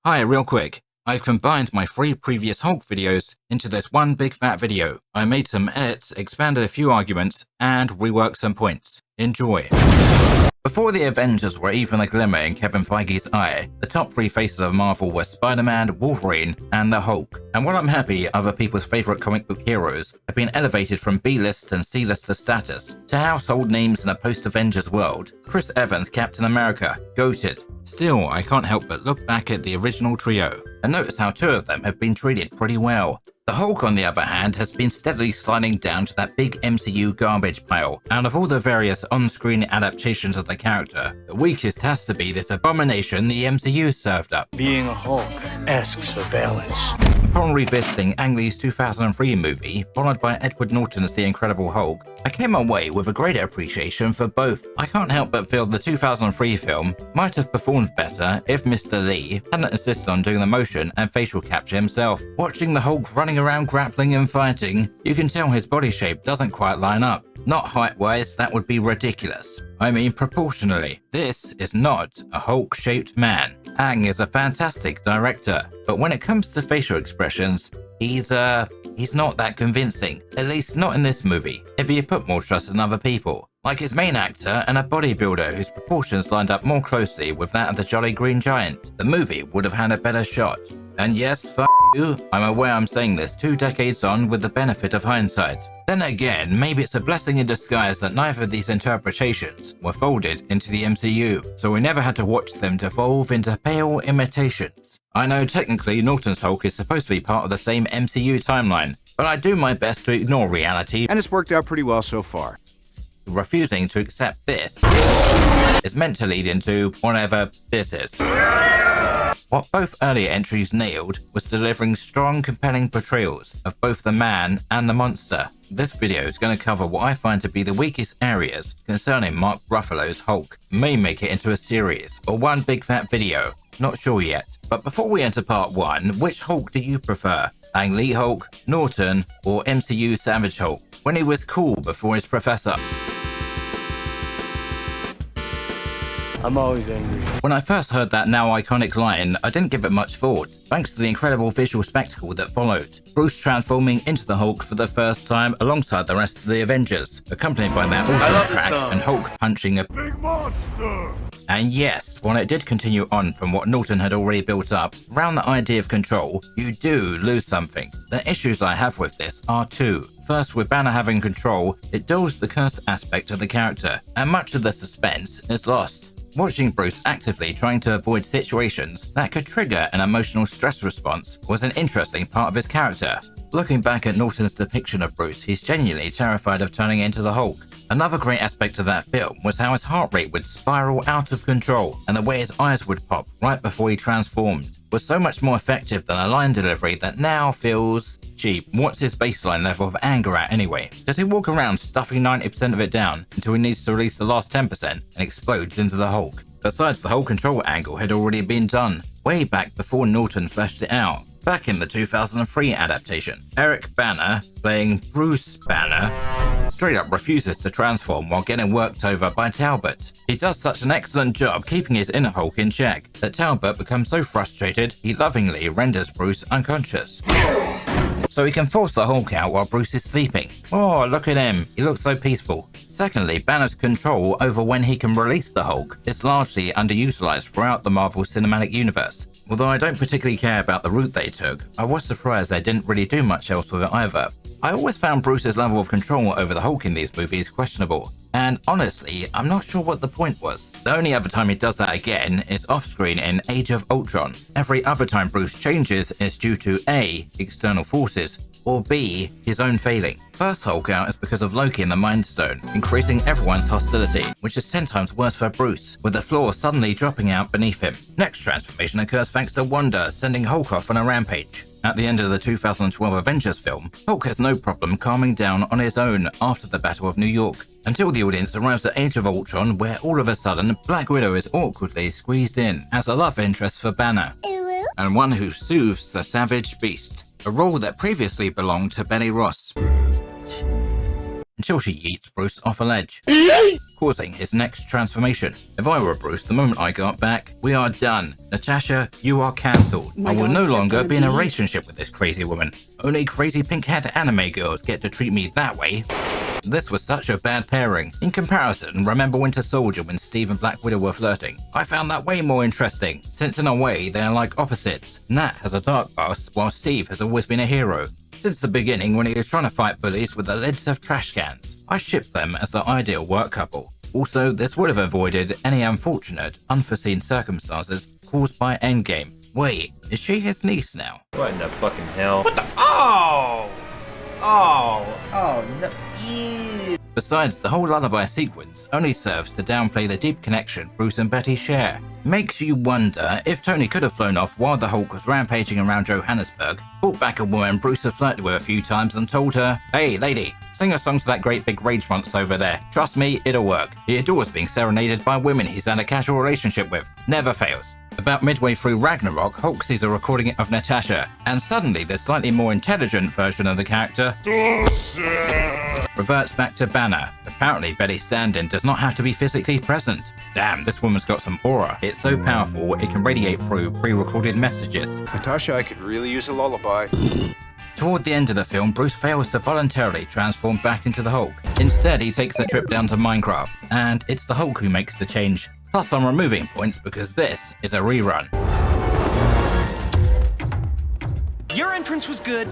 Hi, real quick. I've combined my 3 previous Hulk videos into this one big fat video. I made some edits, expanded a few arguments, and reworked some points. Enjoy. Before the Avengers were even a glimmer in Kevin Feige's eye, the top 3 faces of Marvel were Spider-Man, Wolverine, and the Hulk. And while I'm happy other people's favourite comic book heroes have been elevated from B-list and C-lister status to household names in a post-Avengers world, Chris Evans' Captain America, goated. Still, I can't help but look back at the original trio and notice how 2 of them have been treated pretty well. The Hulk, on the other hand, has been steadily sliding down to that big MCU garbage pile. Out of all the various on-screen adaptations of the character, the weakest has to be this abomination the MCU served up. Being a Hulk asks for balance. Upon revisiting Ang Lee's 2003 movie, followed by Edward Norton's The Incredible Hulk, I came away with a greater appreciation for both. I can't help but feel the 2003 film might have performed better if Mr. Lee hadn't insisted on doing the motion and facial capture himself. Watching the Hulk running around grappling and fighting, you can tell his body shape doesn't quite line up. Not height-wise, that would be ridiculous. I mean proportionally. This is not a Hulk-shaped man. Ang is a fantastic director, but when it comes to facial expressions, he's not that convincing. At least not in this movie, if he put more trust in other people. Like his main actor and a bodybuilder whose proportions lined up more closely with that of the Jolly Green Giant, the movie would have had a better shot. And yes, f*** you, I'm aware I'm saying this 2 decades on with the benefit of hindsight. Then again, maybe it's a blessing in disguise that neither of these interpretations were folded into the MCU, so we never had to watch them devolve into pale imitations. I know technically Norton's Hulk is supposed to be part of the same MCU timeline, but I do my best to ignore reality, and it's worked out pretty well so far. Refusing to accept this is meant to lead into whatever this is. What both earlier entries nailed was delivering strong, compelling portrayals of both the man and the monster. This video is going to cover what I find to be the weakest areas concerning Mark Ruffalo's Hulk. May make it into a series or one big fat video, not sure yet. But before we enter part 1, which Hulk do you prefer? Ang Lee Hulk, Norton, or MCU Savage Hulk, when he was cool before his professor? I'm always angry. When I first heard that now iconic line, I didn't give it much thought, thanks to the incredible visual spectacle that followed. Bruce transforming into the Hulk for the first time alongside the rest of the Avengers, accompanied by that awesome track and Hulk punching a big monster. And yes, while it did continue on from what Norton had already built up, around the idea of control, you do lose something. The issues I have with this are 2. First, with Banner having control, it dulls the curse aspect of the character, and much of the suspense is lost. Watching Bruce actively trying to avoid situations that could trigger an emotional stress response was an interesting part of his character. Looking back at Norton's depiction of Bruce, he's genuinely terrified of turning into the Hulk. Another great aspect of that film was how his heart rate would spiral out of control, and the way his eyes would pop right before he transformed was so much more effective than a line delivery that now feels cheap. What's his baseline level of anger at anyway? Does he walk around stuffing 90% of it down until he needs to release the last 10% and explodes into the Hulk? Besides, the whole control angle had already been done, way back before Norton fleshed it out. Back in the 2003 adaptation, Eric Banner, playing Bruce Banner, straight up refuses to transform while getting worked over by Talbot. He does such an excellent job keeping his inner Hulk in check that Talbot becomes so frustrated he lovingly renders Bruce unconscious, so he can force the Hulk out while Bruce is sleeping. Oh, look at him, he looks so peaceful. Secondly, Banner's control over when he can release the Hulk is largely underutilized throughout the Marvel Cinematic Universe. Although I don't particularly care about the route they took, I was surprised they didn't really do much else with it either. I always found Bruce's level of control over the Hulk in these movies questionable, and honestly, I'm not sure what the point was. The only other time he does that again is off-screen in Age of Ultron. Every other time Bruce changes is due to A, external forces, or B, his own failing. First Hulk out is because of Loki and the Mind Stone, increasing everyone's hostility, which is 10 times worse for Bruce, with the floor suddenly dropping out beneath him. Next transformation occurs thanks to Wanda sending Hulk off on a rampage. At the end of the 2012 Avengers film, Hulk has no problem calming down on his own after the Battle of New York, until the audience arrives at Age of Ultron, where all of a sudden Black Widow is awkwardly squeezed in as a love interest for Banner, and one who soothes the savage beast, a role that previously belonged to Benny Ross. until she yeets Bruce off a ledge, causing his next transformation. If I were Bruce, the moment I got back, we are done. Natasha, you are cancelled. I will no longer be in a relationship with this crazy woman. Only crazy pink-haired anime girls get to treat me that way. This was such a bad pairing. In comparison, remember Winter Soldier when Steve and Black Widow were flirting? I found that way more interesting, since in a way they are like opposites. Nat has a dark past, while Steve has always been a hero. Since the beginning when he was trying to fight bullies with the lids of trash cans. I shipped them as the ideal work couple. Also, this would have avoided any unfortunate, unforeseen circumstances caused by Endgame. Wait, is she his niece now? What in the fucking hell? What the? Oh! Oh, no. Ew. Besides, the whole lullaby sequence only serves to downplay the deep connection Bruce and Betty share. Makes you wonder if Tony could have flown off while the Hulk was rampaging around Johannesburg, brought back a woman Bruce had flirted with a few times and told her, "Hey lady, sing a song to that great big rage monster over there. Trust me, it'll work." He adores being serenaded by women he's had a casual relationship with. Never fails. About midway through Ragnarok, Hulk sees a recording of Natasha, and suddenly the slightly more intelligent version of the character reverts back to Banner. Apparently, Betty stand-in does not have to be physically present. Damn, this woman's got some aura. It's so powerful, it can radiate through pre-recorded messages. Natasha, I could really use a lullaby. Toward the end of the film, Bruce fails to voluntarily transform back into the Hulk. Instead, he takes the trip down to Minecraft, and it's the Hulk who makes the change. Plus, I'm removing points because this is a rerun. Your entrance was good.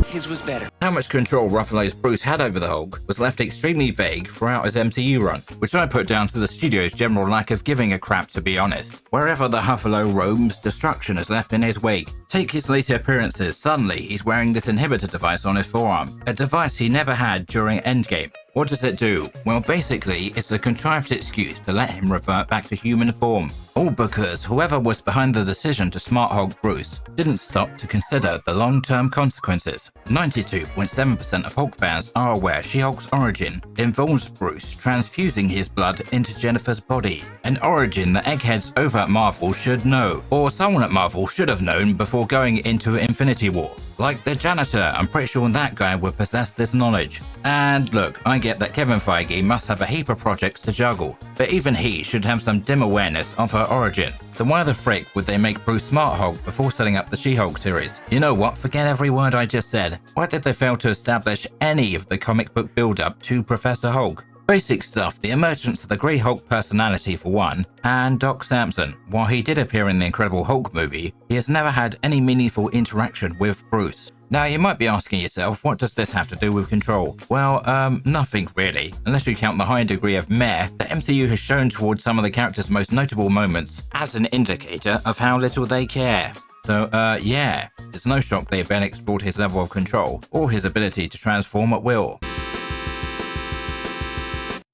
His was better. How much control Ruffalo's Bruce had over the Hulk was left extremely vague throughout his MCU run, which I put down to the studio's general lack of giving a crap, to be honest. Wherever the Huffalo roams, destruction is left in his wake. Take his later appearances, suddenly he's wearing this inhibitor device on his forearm, a device he never had during Endgame. What does it do? Well, basically, it's a contrived excuse to let him revert back to human form. All because whoever was behind the decision to smart Hulk Bruce didn't stop to consider the long-term consequences. 92.7% of Hulk fans are aware She-Hulk's origin involves Bruce transfusing his blood into Jennifer's body, an origin that eggheads over at Marvel should know, or someone at Marvel should have known before going into Infinity War. Like the janitor, I'm pretty sure that guy would possess this knowledge. And look, I get that Kevin Feige must have a heap of projects to juggle, but even he should have some dim awareness of her origin. So why the frick would they make Bruce Smart Hulk before setting up the She-Hulk series? You know what, forget every word I just said. Why did they fail to establish any of the comic book build-up to Professor Hulk? Basic stuff, the emergence of the Grey Hulk personality for one, and Doc Samson. While he did appear in the Incredible Hulk movie, he has never had any meaningful interaction with Bruce. Now, you might be asking yourself, what does this have to do with Control? Well, nothing really, unless you count the high degree of meh the MCU has shown towards some of the characters' most notable moments as an indicator of how little they care. So, yeah, it's no shock they barely explored his level of control, or his ability to transform at will.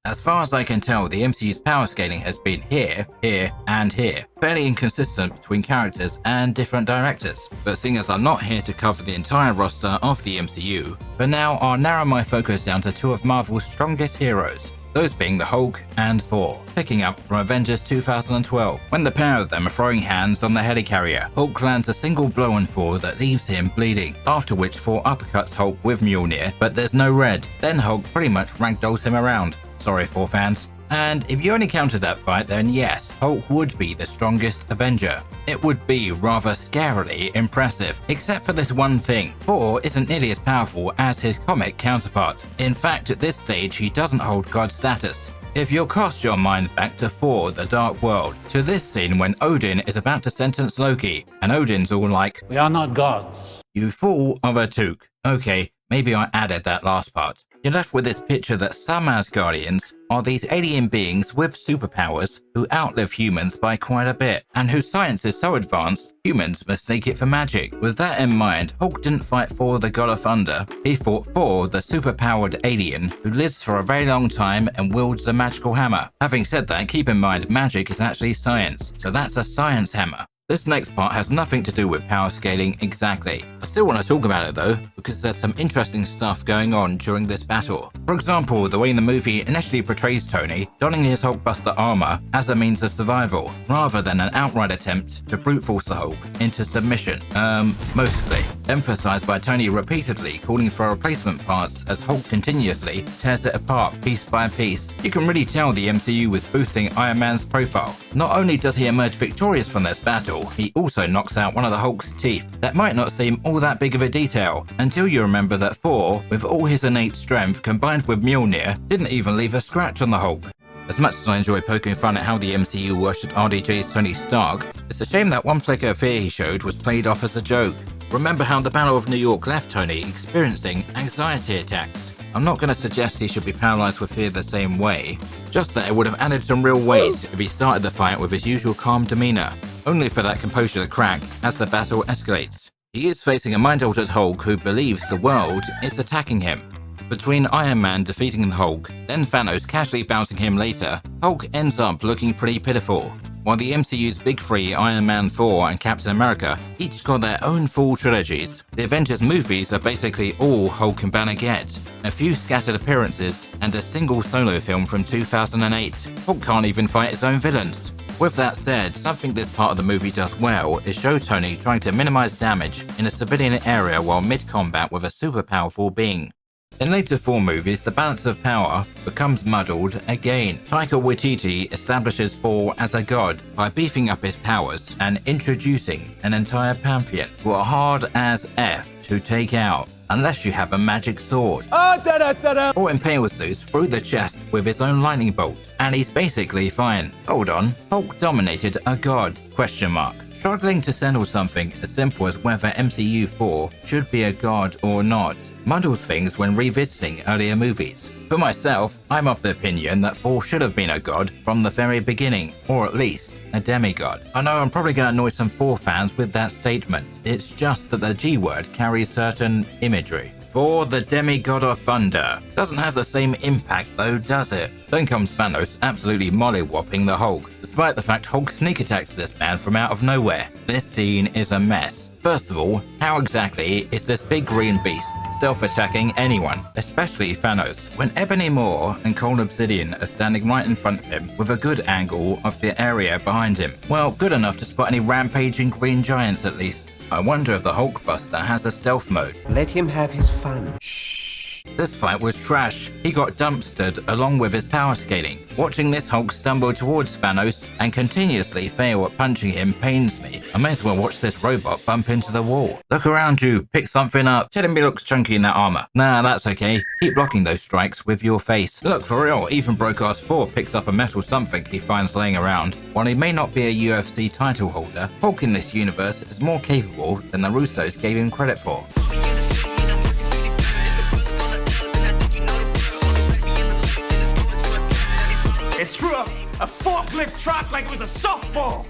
As far as I can tell, the MCU's power scaling has been here, here, and here, fairly inconsistent between characters and different directors. But seeing as I'm not here to cover the entire roster of the MCU, for now I'll narrow my focus down to two of Marvel's strongest heroes, those being the Hulk and Thor, picking up from Avengers 2012. When the pair of them are throwing hands on the helicarrier, Hulk lands a single blow on Thor that leaves him bleeding, after which Thor uppercuts Hulk with Mjolnir, but there's no red. Then Hulk pretty much ragdolls him around. Sorry, Thor fans. And if you only counted that fight, then yes, Hulk would be the strongest Avenger. It would be rather scarily impressive, except for this one thing. Thor isn't nearly as powerful as his comic counterpart. In fact, at this stage, he doesn't hold god status. If you'll cast your mind back to Thor: The Dark World, to this scene when Odin is about to sentence Loki, and Odin's all like, We are not gods. "You fool of a toque." Okay, maybe I added that last part. You're left with this picture that some Asgardians are these alien beings with superpowers who outlive humans by quite a bit, and whose science is so advanced, humans mistake it for magic. With that in mind, Hulk didn't fight Thor the God of Thunder, he fought Thor the superpowered alien who lives for a very long time and wields a magical hammer. Having said that, keep in mind magic is actually science, so that's a science hammer. This next part has nothing to do with power scaling exactly. I still want to talk about it though, because there's some interesting stuff going on during this battle. For example, the way the movie initially portrays Tony donning his Hulkbuster armor as a means of survival, rather than an outright attempt to brute force the Hulk into submission. Mostly. emphasized by Tony repeatedly calling for replacement parts as Hulk continuously tears it apart piece by piece. You can really tell the MCU was boosting Iron Man's profile. Not only does he emerge victorious from this battle, he also knocks out one of the Hulk's teeth. That might not seem all that big of a detail, until you remember that Thor, with all his innate strength combined with Mjolnir, didn't even leave a scratch on the Hulk. As much as I enjoy poking fun at how the MCU worshipped RDJ's Tony Stark, it's a shame that one flicker of fear he showed was played off as a joke. Remember how the Battle of New York left Tony experiencing anxiety attacks? I'm not going to suggest he should be paralyzed with fear the same way, just that it would have added some real weight if he started the fight with his usual calm demeanor, only for that composure to crack as the battle escalates. He is facing a mind-altered Hulk who believes the world is attacking him. Between Iron Man defeating the Hulk, then Thanos casually bouncing him later, Hulk ends up looking pretty pitiful. While the MCU's big three, Iron Man, Thor, and Captain America, each got their own full trilogies, the Avengers movies are basically all Hulk and Banner get. A few scattered appearances, and a single solo film from 2008. Hulk can't even fight his own villains. With that said, something this part of the movie does well is show Tony trying to minimize damage in a civilian area while mid-combat with a super powerful being. In later Thor movies, the balance of power becomes muddled again. Taika Waititi establishes Thor as a god by beefing up his powers and introducing an entire pantheon who are hard as F to take out, unless you have a magic sword. Or impales Zeus through the chest with his own lightning bolt, and he's basically fine. Hold on, Hulk dominated a god? Question mark. Struggling to settle something as simple as whether MCU Thor should be a god or not muddles things when revisiting earlier movies. For myself, I'm of the opinion that Thor should have been a god from the very beginning, or at least a demigod. I know I'm probably going to annoy some Thor fans with that statement. It's just that the G word carries certain imagery. Thor, the demigod of thunder. Doesn't have the same impact though, does it? Then comes Thanos absolutely molly-whopping the Hulk, despite the fact Hulk sneak attacks this man from out of nowhere. This scene is a mess. First of all, how exactly is this big green beast stealth attacking anyone, especially Thanos, when Ebony Maw and Cold Obsidian are standing right in front of him with a good angle of the area behind him? Well, good enough to spot any rampaging green giants at least. I wonder if the Hulkbuster has a stealth mode. Let him have his fun. This fight was trash. He got dumpstered along with his power scaling. Watching this Hulk stumble towards Thanos and continuously fail at punching him pains me. I may as well watch this robot bump into the wall. Look around you, pick something up. Tell him he looks chunky in that armor. Nah, that's okay. Keep blocking those strikes with your face. Look, for real, even Brokeass 4 picks up a metal something he finds laying around. While he may not be a UFC title holder, Hulk in this universe is more capable than the Russos gave him credit for. It threw a forklift truck like it was a softball.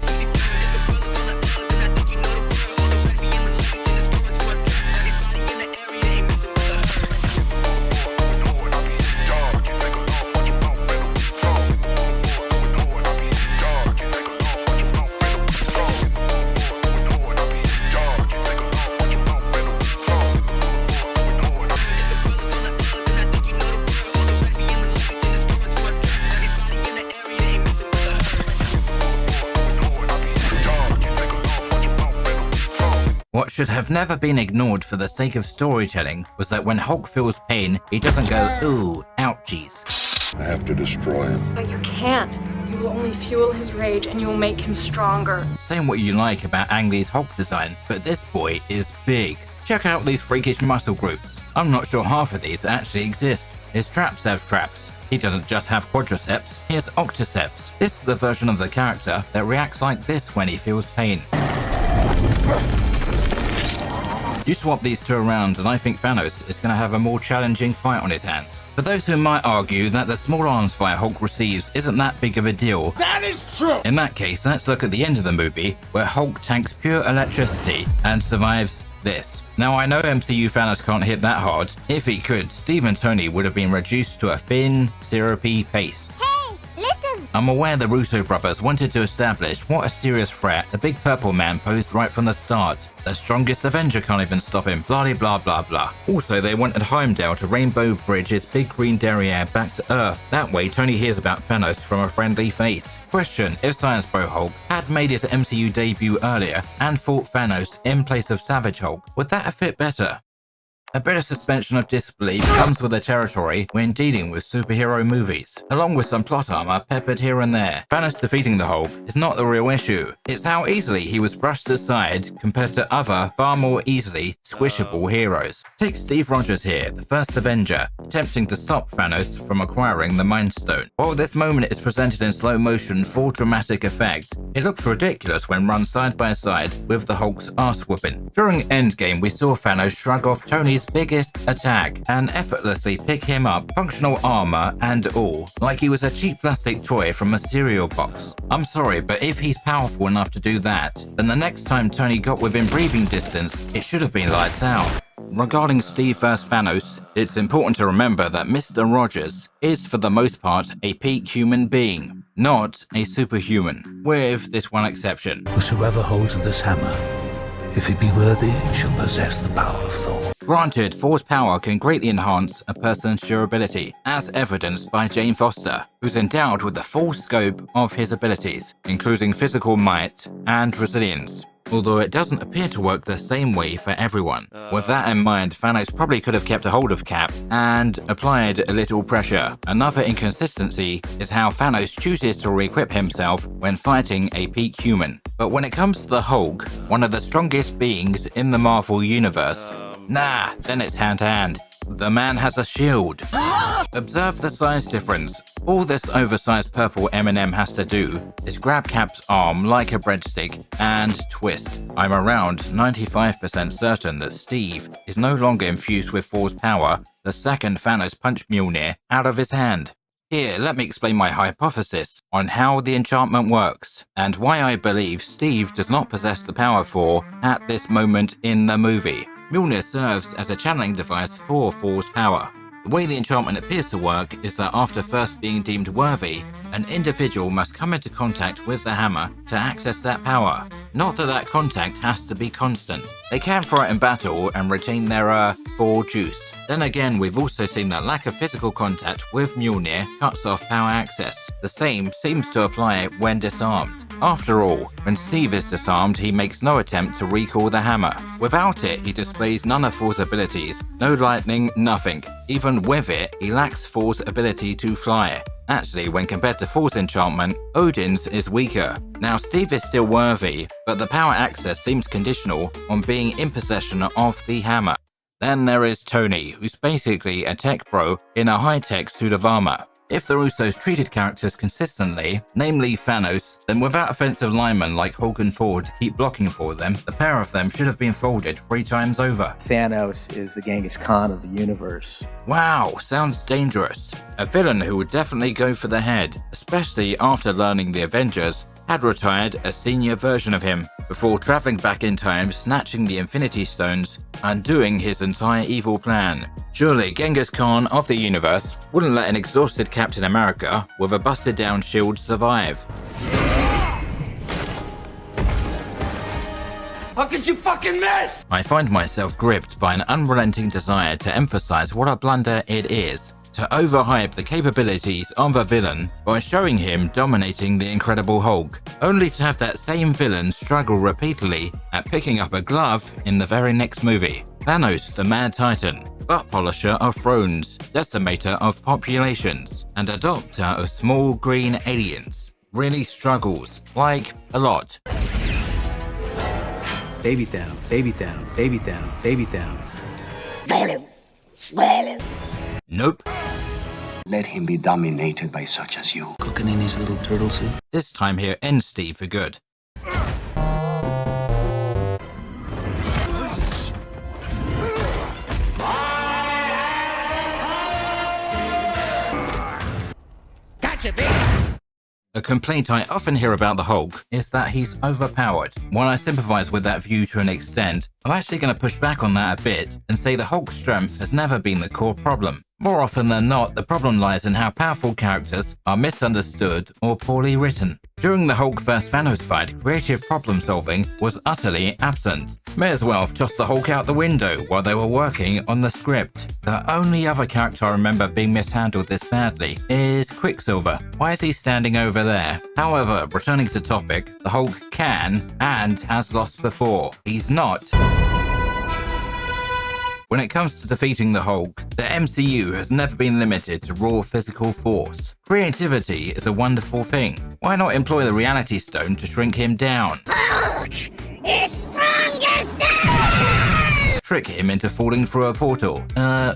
What should have never been ignored for the sake of storytelling was that when Hulk feels pain, he doesn't go, ooh, ouchies. I have to destroy him. But you can't. You will only fuel his rage and you will make him stronger. Say what you like about Ang Lee's Hulk design, but this boy is big. Check out these freakish muscle groups. I'm not sure half of these actually exist. His traps have traps. He doesn't just have quadriceps, he has octiceps. This is the version of the character that reacts like this when he feels pain. You swap these two around and I think Thanos is going to have a more challenging fight on his hands. For those who might argue that the small arms fire Hulk receives isn't that big of a deal, That is true. in that case let's look at the end of the movie where Hulk tanks pure electricity and survives this. Now I know MCU Thanos can't hit that hard. If he could, Steve and Tony would have been reduced to a thin, syrupy paste. Hey, listen! I'm aware the Russo brothers wanted to establish what a serious threat the Big Purple Man posed right from the start. The strongest Avenger can't even stop him, blah blah blah blah. Also, they wanted Heimdall to rainbow bridge his big green derriere back to Earth. That way, Tony hears about Thanos from a friendly face. Question: if Science Bro Hulk had made his MCU debut earlier and fought Thanos in place of Savage Hulk, would that have fit better? A bit of suspension of disbelief comes with the territory when dealing with superhero movies, along with some plot armor peppered here and there. Thanos defeating the Hulk is not the real issue. It's how easily he was brushed aside compared to other, far more easily squishable heroes. Take Steve Rogers here, the first Avenger, attempting to stop Thanos from acquiring the Mind Stone. While this moment is presented in slow motion for dramatic effect, it looks ridiculous when run side by side with the Hulk's ass whooping. During Endgame, we saw Thanos shrug off Tony's biggest attack and effortlessly pick him up, functional armor and all, like he was a cheap plastic toy from a cereal box. I'm sorry, but if he's powerful enough to do that, then the next time Tony got within breathing distance, it should have been lights out. Regarding Steve vs Thanos, it's important to remember that Mr. Rogers is for the most part a peak human being, not a superhuman, with this one exception. But whoever holds this hammer, if he be worthy, shall possess the power of Thor. Granted, Thor's power can greatly enhance a person's durability, as evidenced by Jane Foster, who's endowed with the full scope of his abilities, including physical might and resilience. Although it doesn't appear to work the same way for everyone. With that in mind, Thanos probably could have kept a hold of Cap and applied a little pressure. Another inconsistency is how Thanos chooses to re-equip himself when fighting a peak human. But when it comes to the Hulk, one of the strongest beings in the Marvel Universe, nah, then it's hand to hand. The man has a shield. Observe the size difference. All this oversized purple M&M has to do is grab Cap's arm like a breadstick and twist. I'm around 95% certain that Steve is no longer infused with Thor's power the second Thanos punched Mjolnir out of his hand. Here, let me explain my hypothesis on how the enchantment works, and why I believe Steve does not possess the power Thor at this moment in the movie. Mjolnir serves as a channeling device for Thor's power. The way the enchantment appears to work is that after first being deemed worthy, an individual must come into contact with the hammer to access that power. Not that that contact has to be constant. They can throw it in battle and retain their Thor juice. Then again, we've also seen that lack of physical contact with Mjolnir cuts off power access. The same seems to apply when disarmed. After all, when Steve is disarmed, he makes no attempt to recall the hammer. Without it, he displays none of Thor's abilities. No lightning, nothing. Even with it, he lacks Thor's ability to fly. Actually, when compared to Thor's enchantment, Odin's is weaker. Now, Steve is still worthy, but the power access seems conditional on being in possession of the hammer. Then there is Tony, who's basically a tech bro in a high-tech suit of armor. If the Russos treated characters consistently, namely Thanos, then without offensive linemen like Hulk and Thor to keep blocking for them, the pair of them should have been folded 3 times over. Thanos is the Genghis Khan of the universe. Wow, sounds dangerous. A villain who would definitely go for the head, especially after learning the Avengers had retired a senior version of him, before traveling back in time, snatching the Infinity Stones, undoing his entire evil plan. Surely Genghis Khan of the universe wouldn't let an exhausted Captain America with a busted down shield survive. How could you fucking miss? I find myself gripped by an unrelenting desire to emphasize what a blunder it is to overhype the capabilities of a villain by showing him dominating the Incredible Hulk, only to have that same villain struggle repeatedly at picking up a glove in the very next movie. Thanos, the Mad Titan, butt polisher of thrones, decimator of populations, and adopter of small green aliens, really struggles, like, a lot. Baby Thanos, baby Thanos, baby Thanos, baby Thanos. Nope. Let him be dominated by such as you. Cooking in his little turtle soup. This time here ends Steve for good. Gotcha, bitch! A complaint I often hear about the Hulk is that he's overpowered. While I sympathize with that view to an extent, I'm actually going to push back on that a bit and say the Hulk's strength has never been the core problem. More often than not, the problem lies in how powerful characters are misunderstood or poorly written. During the Hulk vs Thanos fight, creative problem solving was utterly absent. May as well have tossed the Hulk out the window while they were working on the script. The only other character I remember being mishandled this badly is Quicksilver. Why is he standing over there? However, returning to topic, the Hulk can and has lost before. He's not. When it comes to defeating the Hulk, the MCU has never been limited to raw physical force. Creativity is a wonderful thing. Why not employ the reality stone to shrink him down? Hulk is strongest now! Trick him into falling through a portal.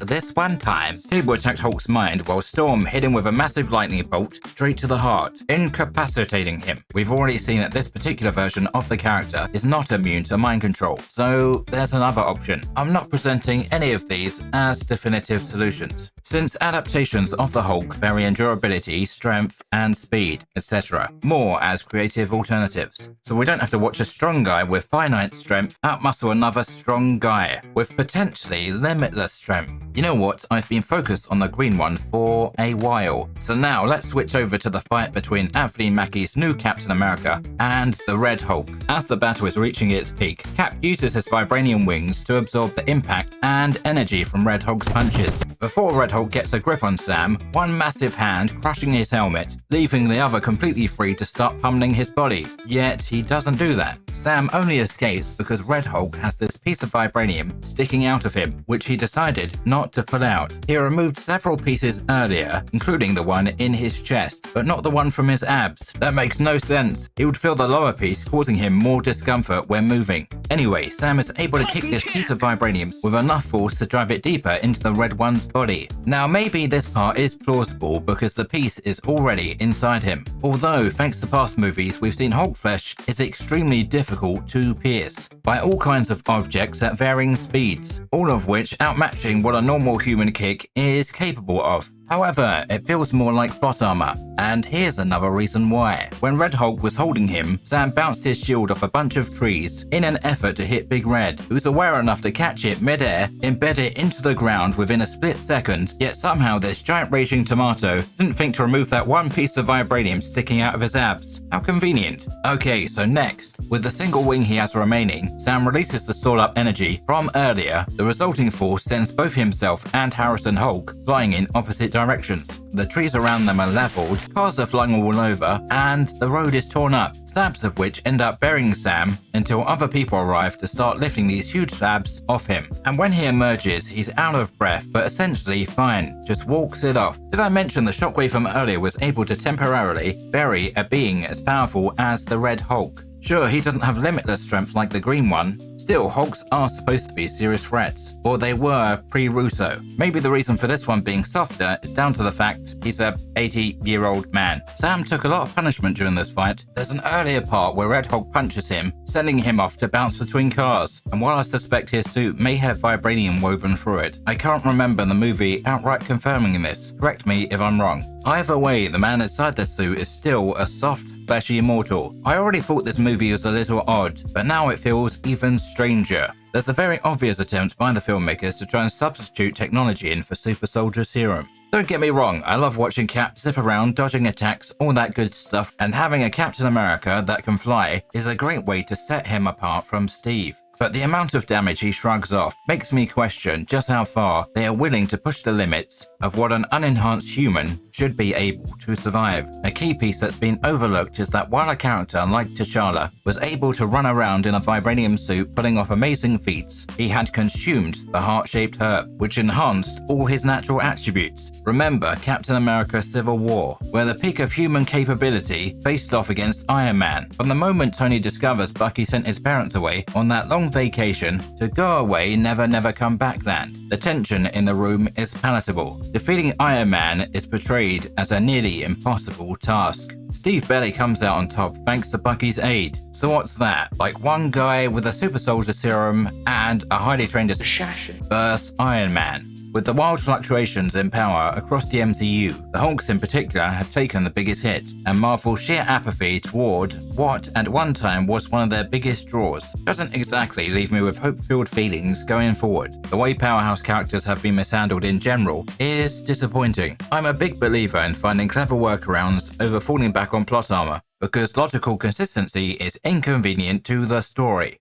This one time, Cable attacked Hulk's mind while Storm hit him with a massive lightning bolt straight to the heart, incapacitating him. We've already seen that this particular version of the character is not immune to mind control, so there's another option. I'm not presenting any of these as definitive solutions, since adaptations of the Hulk vary in durability, strength, and speed, etc., more as creative alternatives. So we don't have to watch a strong guy with finite strength outmuscle another strong guy with potentially limitless strength. You know what? I've been focused on the green one for a while. So now let's switch over to the fight between Anthony Mackie's new Captain America and the Red Hulk. As the battle is reaching its peak, Cap uses his vibranium wings to absorb the impact and energy from Red Hulk's punches. Before Red Hulk gets a grip on Sam, one massive hand crushing his helmet, leaving the other completely free to start pummeling his body. Yet he doesn't do that. Sam only escapes because Red Hulk has this piece of vibranium sticking out of him, which he decided not to pull out. He removed several pieces earlier, including the one in his chest, but not the one from his abs. That makes no sense. He would feel the lower piece, causing him more discomfort when moving. Anyway, Sam is able to kick this piece of vibranium with enough force to drive it deeper into the Red One's body. Now maybe this part is plausible because the piece is already inside him. Although, thanks to past movies, we've seen Hulk flesh is extremely difficult to pierce by all kinds of objects at varying speeds, all of which outmatching what a normal human kick is capable of. However, it feels more like plot armor, and here's another reason why. When Red Hulk was holding him, Sam bounced his shield off a bunch of trees in an effort to hit Big Red, who's aware enough to catch it mid-air, embed it into the ground within a split second, yet somehow this giant raging tomato didn't think to remove that one piece of vibranium sticking out of his abs. How convenient. Okay, so next, with the single wing he has remaining, Sam releases the stored up energy from earlier. The resulting force sends both himself and Harrison Hulk flying in opposite directions. The trees around them are leveled, cars are flying all over, and the road is torn up, slabs of which end up burying Sam until other people arrive to start lifting these huge slabs off him. And when he emerges, he's out of breath, but essentially fine, just walks it off. Did I mention the shockwave from earlier was able to temporarily bury a being as powerful as the Red Hulk? Sure, he doesn't have limitless strength like the green one. Still, Hulks are supposed to be serious threats, or they were pre-Russo. Maybe the reason for this one being softer is down to the fact he's a 80-year-old man. Sam took a lot of punishment during this fight. There's an earlier part where Red Hulk punches him, sending him off to bounce between cars. And while I suspect his suit may have vibranium woven through it, I can't remember the movie outright confirming this. Correct me if I'm wrong. Either way, the man inside the suit is still a soft, fleshy immortal. I already thought this movie was a little odd, but now it feels even stranger. There's a very obvious attempt by the filmmakers to try and substitute technology in for super soldier serum. Don't get me wrong, I love watching Cap zip around, dodging attacks, all that good stuff, and having a Captain America that can fly is a great way to set him apart from Steve. But the amount of damage he shrugs off makes me question just how far they are willing to push the limits of what an unenhanced human should be able to survive. A key piece that's been overlooked is that while a character like T'Challa was able to run around in a vibranium suit pulling off amazing feats, he had consumed the heart-shaped herb, which enhanced all his natural attributes. Remember Captain America Civil War, where the peak of human capability faced off against Iron Man. From the moment Tony discovers Bucky sent his parents away on that long vacation to go away, never come back land, the tension in the room is palatable. Defeating Iron Man is portrayed as a nearly impossible task. Steve barely comes out on top thanks to Bucky's aid. So what's that? Like one guy with a super soldier serum and a highly trained assassin versus Iron Man. With the wild fluctuations in power across the MCU, the Hulks in particular have taken the biggest hit, and Marvel's sheer apathy toward what at one time was one of their biggest draws doesn't exactly leave me with hope-filled feelings going forward. The way Powerhouse characters have been mishandled in general is disappointing. I'm a big believer in finding clever workarounds over falling back on plot armor, because logical consistency is inconvenient to the story.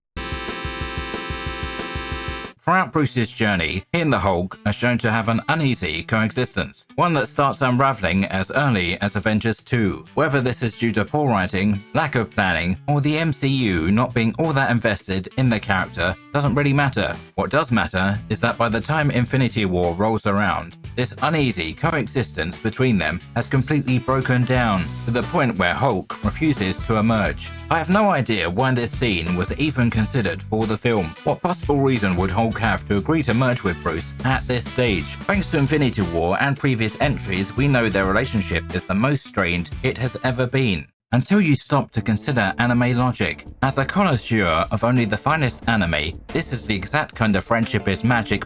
Throughout Bruce's journey, he and the Hulk are shown to have an uneasy coexistence, one that starts unraveling as early as Avengers 2. Whether this is due to poor writing, lack of planning, or the MCU not being all that invested in the character doesn't really matter. What does matter is that by the time Infinity War rolls around, this uneasy coexistence between them has completely broken down, to the point where Hulk refuses to emerge. I have no idea why this scene was even considered for the film. What possible reason would Hulk have to agree to merge with Bruce at this stage? Thanks to Infinity War and previous entries, we know their relationship is the most strained it has ever been. Until you stop to consider anime logic. As a connoisseur of only the finest anime, this is the exact kind of friendship is magic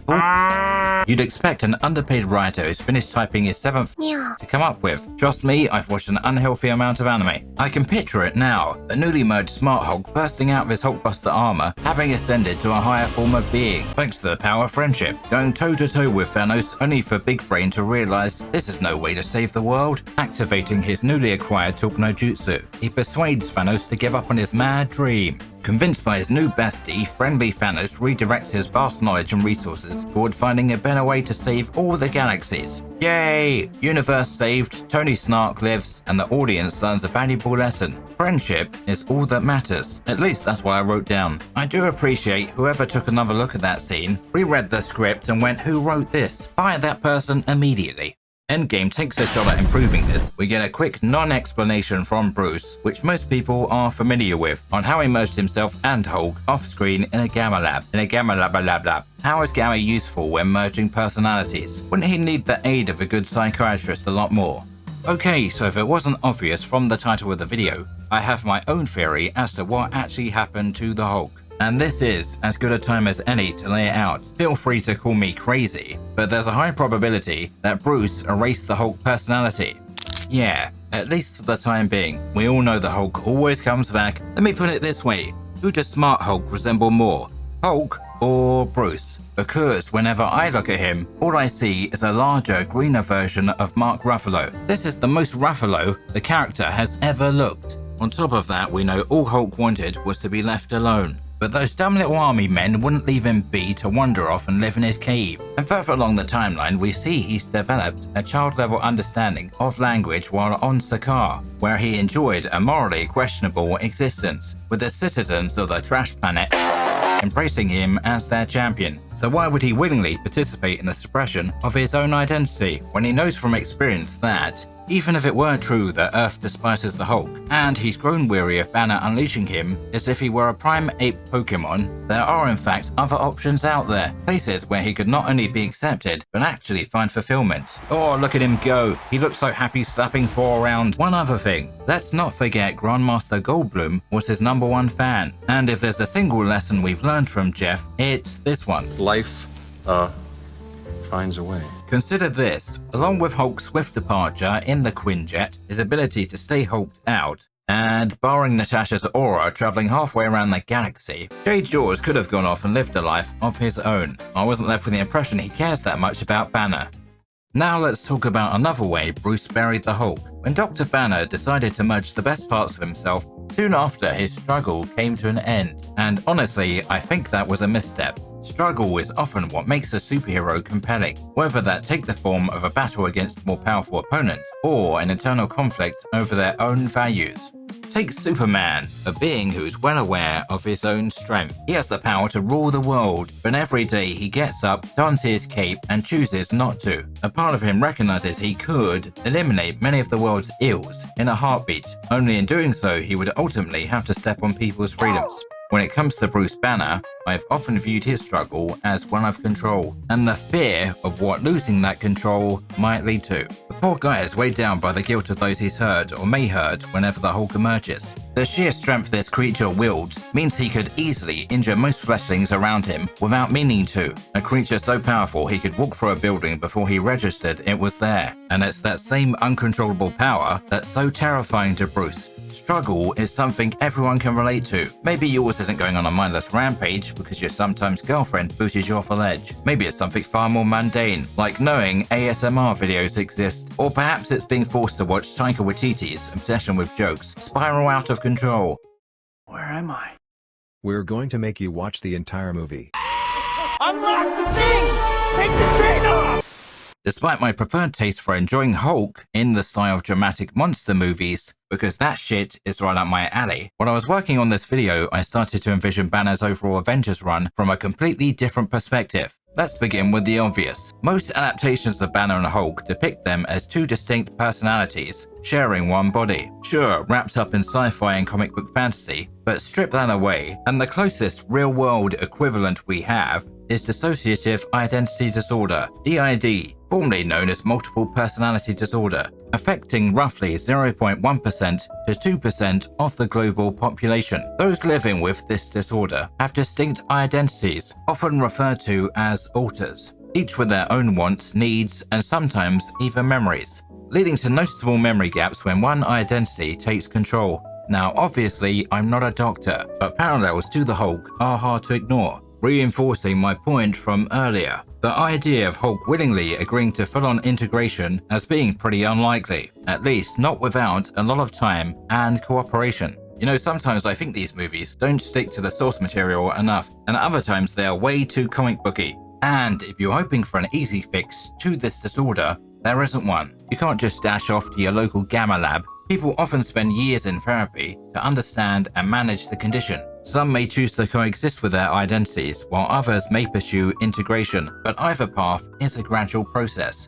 you'd expect an underpaid writer who's finished typing his 7th to come up with. Trust me, I've watched an unhealthy amount of anime. I can picture it now, the newly merged Smart Hulk bursting out of his Hulkbuster armor, having ascended to a higher form of being, thanks to the power of friendship, going toe-to-toe with Thanos only for Big Brain to realize this is no way to save the world. Activating his newly acquired Talk No Jutsu, he persuades Thanos to give up on his mad dream. Convinced by his new bestie, friendly Thanos redirects his vast knowledge and resources toward finding a better way to save all the galaxies. Yay! Universe saved, Tony Stark lives, and the audience learns a valuable lesson. Friendship is all that matters. At least that's what I wrote down. I do appreciate whoever took another look at that scene, reread the script and went, who wrote this? Fire that person immediately. Endgame takes a shot at improving this. We get a quick non-explanation from Bruce, which most people are familiar with, on how he merged himself and Hulk off-screen in a gamma lab. How is gamma useful when merging personalities? Wouldn't he need the aid of a good psychiatrist a lot more? Okay, so if it wasn't obvious from the title of the video, I have my own theory as to what actually happened to the Hulk. And this is as good a time as any to lay it out. Feel free to call me crazy, but there's a high probability that Bruce erased the Hulk personality. Yeah, at least for the time being. We all know the Hulk always comes back. Let me put it this way, who does Smart Hulk resemble more, Hulk or Bruce? Because whenever I look at him, all I see is a larger, greener version of Mark Ruffalo. This is the most Ruffalo the character has ever looked. On top of that, we know all Hulk wanted was to be left alone. But those dumb little army men wouldn't leave him be to wander off and live in his cave. And further along the timeline, we see he's developed a child-level understanding of language while on Sakaar, where he enjoyed a morally questionable existence, with the citizens of the trash planet embracing him as their champion. So why would he willingly participate in the suppression of his own identity, when he knows from experience that, even if it were true that Earth despises the Hulk, and he's grown weary of Banner unleashing him as if he were a prime ape Pokemon, there are in fact other options out there, places where he could not only be accepted, but actually find fulfillment. Oh, look at him go, he looks so happy slapping Thor around. One other thing, let's not forget Grandmaster Goldblum was his #1 fan, and if there's a single lesson we've learned from Jeff, it's this one. Life, finds a way. Consider this, along with Hulk's swift departure in the Quinjet, his ability to stay hulked out, and barring Natasha's aura traveling halfway around the galaxy, J. George could have gone off and lived a life of his own. I wasn't left with the impression he cares that much about Banner. Now let's talk about another way Bruce buried the Hulk. When Dr. Banner decided to merge the best parts of himself, soon after his struggle came to an end. And honestly, I think that was a misstep. Struggle is often what makes a superhero compelling, whether that take the form of a battle against a more powerful opponent, or an internal conflict over their own values. Take Superman, a being who's well aware of his own strength. He has the power to rule the world, but every day he gets up, dons his cape, and chooses not to. A part of him recognizes he could eliminate many of the world's ills in a heartbeat. Only in doing so, he would ultimately have to step on people's freedoms. When it comes to Bruce Banner, I've often viewed his struggle as one of control, and the fear of what losing that control might lead to. The poor guy is weighed down by the guilt of those he's hurt or may hurt whenever the Hulk emerges. The sheer strength this creature wields means he could easily injure most fleshlings around him without meaning to. A creature so powerful he could walk through a building before he registered it was there. And it's that same uncontrollable power that's so terrifying to Bruce. Struggle is something everyone can relate to. Maybe yours isn't going on a mindless rampage because your sometimes girlfriend booted you off a ledge. Maybe it's something far more mundane, like knowing ASMR videos exist. Or perhaps it's being forced to watch Taika Waititi's obsession with jokes spiral out of control. Where am I? We're going to make you watch the entire movie. Unlock the thing! Take the chain off! Despite my preferred taste for enjoying Hulk in the style of dramatic monster movies, because that shit is right up my alley, when I was working on this video, I started to envision Banner's overall Avengers run from a completely different perspective. Let's begin with the obvious. Most adaptations of Banner and Hulk depict them as two distinct personalities, sharing one body. Sure, wrapped up in sci-fi and comic book fantasy, but strip that away, and the closest real-world equivalent we have is dissociative identity disorder, DID, formerly known as multiple personality disorder, affecting roughly 0.1% to 2% of the global population. Those living with this disorder have distinct identities, often referred to as alters, each with their own wants, needs, and sometimes even memories, leading to noticeable memory gaps when one identity takes control. Now, obviously, I'm not a doctor, but parallels to the Hulk are hard to ignore, reinforcing my point from earlier. The idea of Hulk willingly agreeing to full-on integration as being pretty unlikely, at least not without a lot of time and cooperation. You know, sometimes I think these movies don't stick to the source material enough, and other times they are way too comic booky. And if you're hoping for an easy fix to this disorder, there isn't one. You can't just dash off to your local gamma lab. People often spend years in therapy to understand and manage the condition. Some may choose to coexist with their identities, while others may pursue integration, but either path is a gradual process.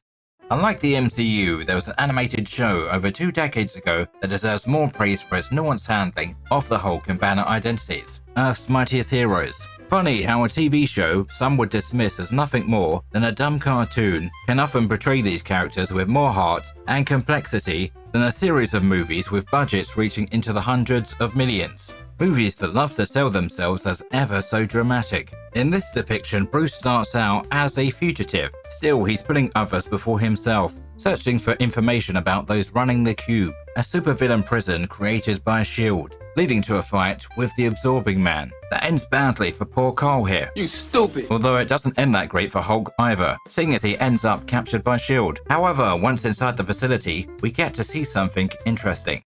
Unlike the MCU, there was an animated show over 2 decades ago that deserves more praise for its nuanced handling of the Hulk and Banner identities, Earth's Mightiest Heroes. Funny how a TV show some would dismiss as nothing more than a dumb cartoon can often portray these characters with more heart and complexity than a series of movies with budgets reaching into the hundreds of millions. Movies that love to sell themselves as ever so dramatic. In this depiction, Bruce starts out as a fugitive. Still, he's putting others before himself, searching for information about those running the Cube, a supervillain prison created by S.H.I.E.L.D., leading to a fight with the Absorbing Man. That ends badly for poor Carl here. You stupid! Although it doesn't end that great for Hulk either, seeing as he ends up captured by S.H.I.E.L.D. However, once inside the facility, we get to see something interesting.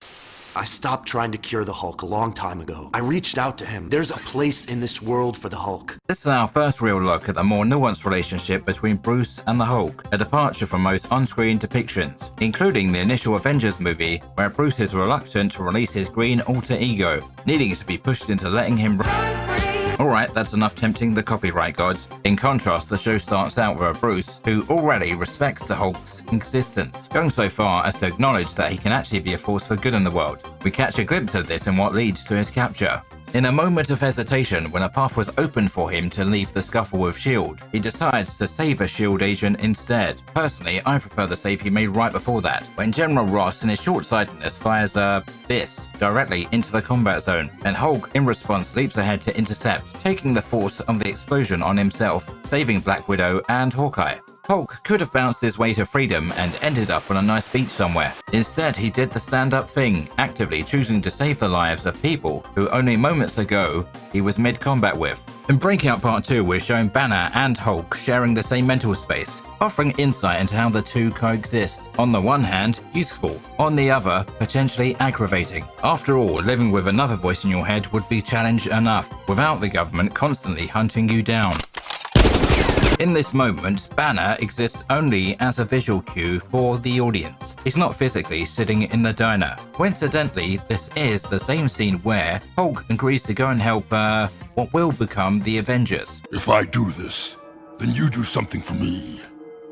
I stopped trying to cure the Hulk a long time ago. I reached out to him. There's a place in this world for the Hulk. This is our first real look at the more nuanced relationship between Bruce and the Hulk, a departure from most on-screen depictions, including the initial Avengers movie, where Bruce is reluctant to release his green alter ego, needing to be pushed into letting him Alright, that's enough tempting the copyright gods. In contrast, the show starts out with a Bruce who already respects the Hulk's existence, going so far as to acknowledge that he can actually be a force for good in the world. We catch a glimpse of this in what leads to his capture. In a moment of hesitation, when a path was opened for him to leave the scuffle with S.H.I.E.L.D., he decides to save a S.H.I.E.L.D. agent instead. Personally, I prefer the save he made right before that, when General Ross in his short-sightedness fires this directly into the combat zone, and Hulk in response leaps ahead to intercept, taking the force of the explosion on himself, saving Black Widow and Hawkeye. Hulk could have bounced his way to freedom and ended up on a nice beach somewhere. Instead, he did the stand-up thing, actively choosing to save the lives of people who only moments ago he was mid-combat with. In Breakout Part 2, we're showing Banner and Hulk sharing the same mental space, offering insight into how the two coexist. On the one hand, useful. On the other, potentially aggravating. After all, living with another voice in your head would be challenge enough, without the government constantly hunting you down. In this moment, Banner exists only as a visual cue for the audience. He's not physically sitting in the diner. Coincidentally, this is the same scene where Hulk agrees to go and help what will become the Avengers. If I do this, then you do something for me.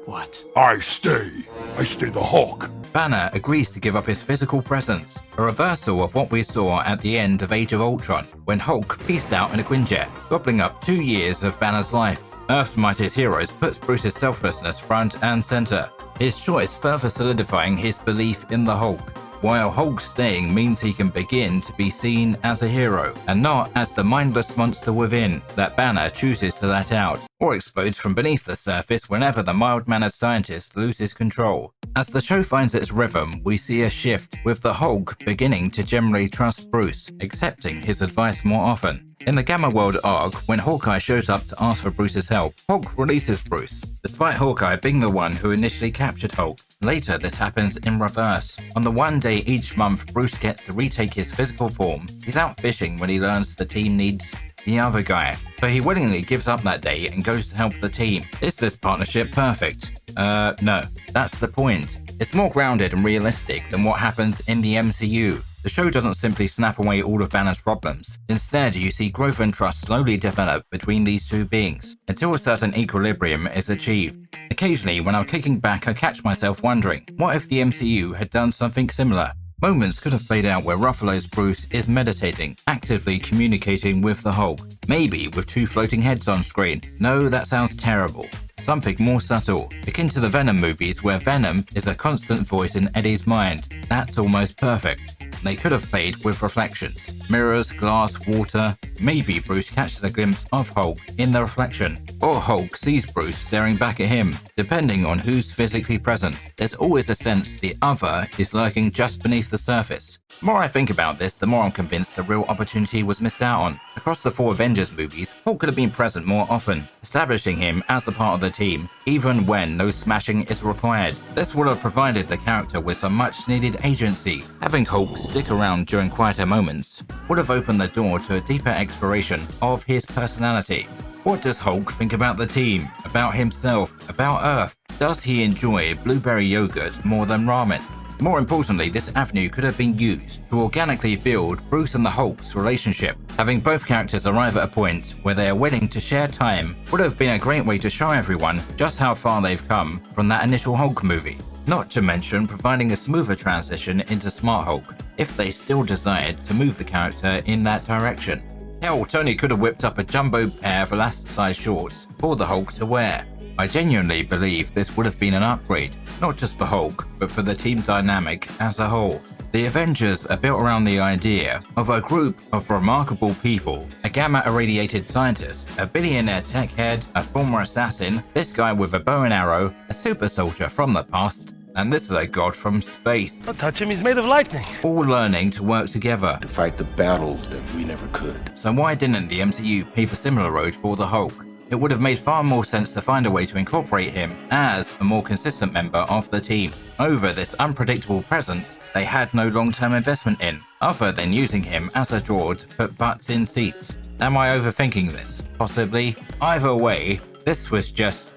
What? I stay the Hulk. Banner agrees to give up his physical presence, a reversal of what we saw at the end of Age of Ultron, when Hulk pieced out in a Quinjet, gobbling up 2 years of Banner's life. Earth's Mightiest Heroes puts Bruce's selflessness front and center, his choice further solidifying his belief in the Hulk. while Hulk staying means he can begin to be seen as a hero, and not as the mindless monster within that Banner chooses to let out, or explodes from beneath the surface whenever the mild-mannered scientist loses control. As the show finds its rhythm, we see a shift, with the Hulk beginning to generally trust Bruce, accepting his advice more often. In the Gamma World arc, when Hawkeye shows up to ask for Bruce's help, Hulk releases Bruce, despite Hawkeye being the one who initially captured Hulk. Later, this happens in reverse. On the one day each month Bruce gets to retake his physical form, he's out fishing when he learns the team needs the other guy, so he willingly gives up that day and goes to help the team. Is this partnership perfect? No. That's the point. It's more grounded and realistic than what happens in the MCU. The show doesn't simply snap away all of Banner's problems. Instead, you see growth and trust slowly develop between these two beings, until a certain equilibrium is achieved. Occasionally, when I'm kicking back, I catch myself wondering, what if the MCU had done something similar? Moments could have played out where Ruffalo's Bruce is meditating, actively communicating with the Hulk, maybe with two floating heads on screen. No, that sounds terrible. Something more subtle, akin to the Venom movies where Venom is a constant voice in Eddie's mind. That's almost perfect. They could have played with reflections, mirrors, glass, water. Maybe Bruce catches a glimpse of Hulk in the reflection, or Hulk sees Bruce staring back at him. Depending on who's physically present, there's always a sense the other is lurking just beneath the surface. The more I think about this, the more I'm convinced a real opportunity was missed out on. Across the 4 Avengers movies, Hulk could have been present more often, establishing him as a part of the team, even when no smashing is required. This would have provided the character with some much-needed agency. Having Hulk stick around during quieter moments would have opened the door to a deeper exploration of his personality. What does Hulk think about the team, about himself, about Earth? Does he enjoy blueberry yogurt more than ramen? More importantly, this avenue could have been used to organically build Bruce and the Hulk's relationship. Having both characters arrive at a point where they are willing to share time would have been a great way to show everyone just how far they've come from that initial Hulk movie. Not to mention providing a smoother transition into Smart Hulk, if they still desired to move the character in that direction. Hell, Tony could have whipped up a jumbo pair of elasticized shorts for the Hulk to wear. I genuinely believe this would have been an upgrade, not just for Hulk, but for the team dynamic as a whole. The Avengers are built around the idea of a group of remarkable people, a gamma-irradiated scientist, a billionaire tech head, a former assassin, this guy with a bow and arrow, a super soldier from the past, and this is a god from space. Don't touch him, he's made of lightning. All learning to work together. To fight the battles that we never could. So why didn't the MCU pave a similar road for the Hulk? It would have made far more sense to find a way to incorporate him as a more consistent member of the team. Over this unpredictable presence, they had no long-term investment in, other than using him as a draw to put butts in seats. Am I overthinking this? Possibly. Either way, this was just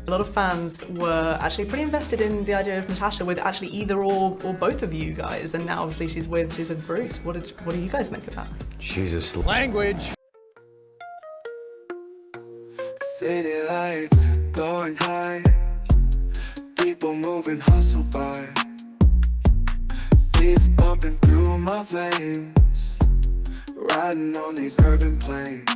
A lot of fans were actually pretty invested in the idea of Natasha with actually either or both of you guys, and now obviously she's with Bruce. What do you guys make of that? Jesus. Language. City lights going high, people moving, hustle by, beats pumping through my veins, riding on these urban plains.